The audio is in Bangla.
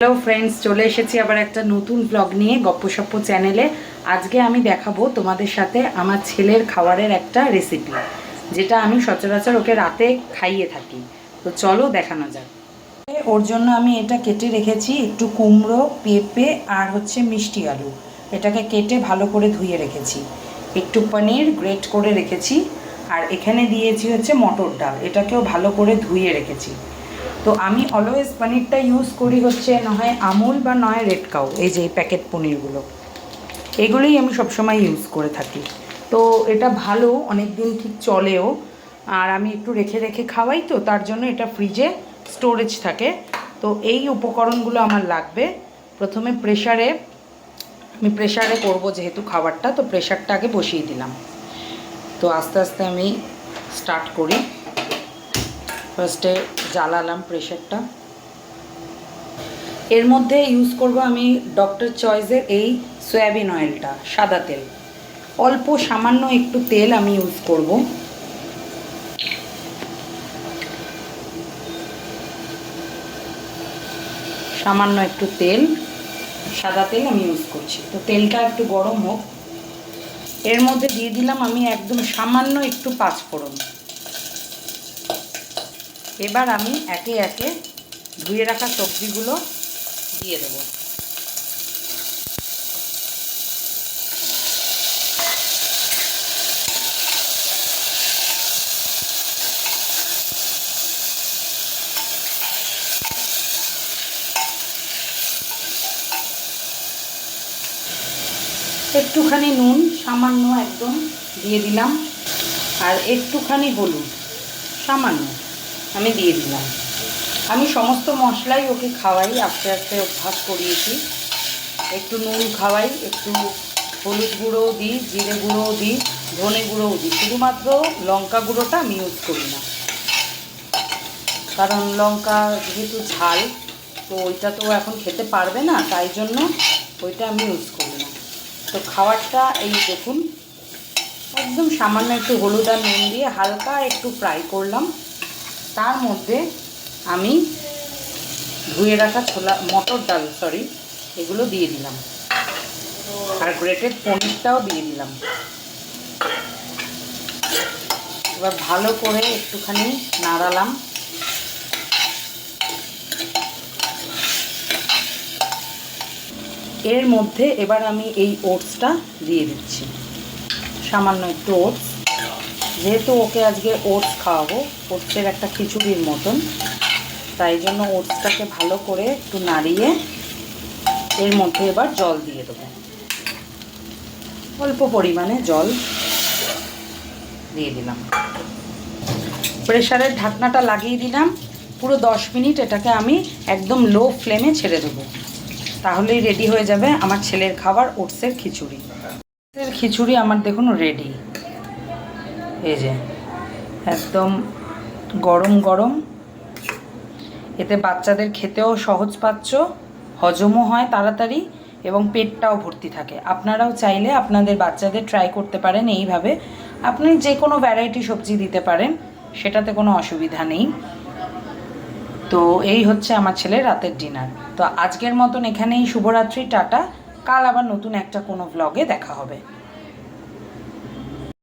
হ্যালো ফ্রেন্ডস, চলে এসেছি আবার একটা নতুন ব্লগ নিয়ে গপ্পসপ্প চ্যানেলে। আজকে আমি দেখাবো তোমাদের সাথে আমার ছেলের খাবারের একটা রেসিপি, যেটা আমি সচরাচর ওকে রাতে খাইয়ে থাকি। তো চলো দেখানো যাক। ওর জন্য আমি এটা কেটে রেখেছি, একটু কুমড়ো, পেঁপে আর হচ্ছে মিষ্টি আলু। এটাকে কেটে ভালো করে ধুয়ে রেখেছি। একটু পনির গ্রেট করে রেখেছি। আর এখানে দিয়েছি হচ্ছে মটর ডাল, এটাকেও ভালো করে ধুয়ে রেখেছি। তো আমি অলওয়েজ পনিরটা ইউজ করি হচ্ছে নয় আমুল বা নয় রেড কাউ, এই যে এই প্যাকেট পনিরগুলো, এগুলোই আমি সবসময় ইউজ করে থাকি। তো এটা ভালো, অনেক দিন ঠিক চলেও। আর আমি একটু রেখে রেখে খাওয়াই, তো তার জন্য এটা ফ্রিজে স্টোরেজ থাকে। তো এই উপকরণগুলো আমার লাগবে। প্রথমে আমি প্রেশারে করব যেহেতু খাবারটা, তো প্রেশারটা আগে বসিয়ে দিলাম। তো আস্তে আস্তে আমি স্টার্ট করি। ফার্স্টে জ্বালালাম প্রেশারটা। এর মধ্যে ইউজ করব আমি ডক্টর চয়েসের এই সয়াবিন অয়েলটা, সাদা তেল। অল্প সামান্য একটু তেল আমি ইউজ করব। সামান্য একটু তেল, সাদা তেল আমি ইউজ করছি। তো তেলটা একটু গরম হোক। এর মধ্যে দিয়ে দিলাম আমি একদম সামান্য একটু পাঁচফোড়ন। এবার আমি একে একে ধুয়ে রাখা সবজিগুলো দিয়ে দেবো। একটুখানি নুন সামান্য একদম দিয়ে দিলাম, আর একটুখানি হলুদ সামান্য আমি দিয়ে দিলাম। আমি সমস্ত মশলাই ওকে খাওয়াই, আস্তে আস্তে অভ্যাস করিয়েছি। একটু নুন খাওয়াই, একটু হলুদ গুঁড়োও দিই, জিরে গুঁড়োও দিই, ধনে গুঁড়োও দিই। শুধুমাত্র লঙ্কা গুঁড়োটা আমি ইউজ করি না, কারণ লঙ্কা যেহেতু ঝাল, তো ওইটা তো এখন খেতে পারবে না, তাই জন্য ওইটা আমি ইউজ করি না। তো খাবারটা এই দেখুন, একদম সামান্য একটু হলুদ আর নুন দিয়ে হালকা একটু ফ্রাই করলাম। তার মধ্যে আমি ধুয়ে রাখা মটর ডাল এগুলো দিয়ে দিলাম, আর গ্রেটেড পনিরটাও দিয়ে দিলাম। এবার ভালো করে একটুখানি নাড়ালাম। এর মধ্যে এবার আমি এই ওটসটা দিয়ে দিচ্ছি, সামান্য একটু ওটস। যেহেতু ওকে আজকে ওটস খাওয়াবো, ওটসের একটা খিচুড়ির মতন, তাই জন্য ওটসটাকে ভালো করে একটু নাড়িয়ে এর মধ্যে এবার জল দিয়ে দেবো। অল্প পরিমাণে জল দিয়ে দিলাম। প্রেশারের ঢাকনাটা লাগিয়ে দিলাম। পুরো 10 মিনিট এটাকে আমি একদম লো ফ্লেমে ছেড়ে দেবো, তাহলেই রেডি হয়ে যাবে আমার ছেলের খাবার ওটসের খিচুড়ি। ওটসের খিচুড়ি আমার দেখুন রেডি। এই যে একদম গরম গরম। এতে বাচ্চাদের খেতেও সহজপাচ্য, হজমও হয় তাড়াতাড়ি, এবং পেটটাও ভর্তি থাকে। আপনারাও চাইলে আপনাদের বাচ্চাদের ট্রাই করতে পারেন এইভাবে। আপনি যে কোনো ভ্যারাইটি সবজি দিতে পারেন, সেটাতে কোনো অসুবিধা নেই। তো এই হচ্ছে আমার ছেলের রাতের ডিনার। তো আজকের মতন এখানেই শুভরাত্রি, টাটা। কাল আবার নতুন একটা কোনো ভ্লগে দেখা হবে।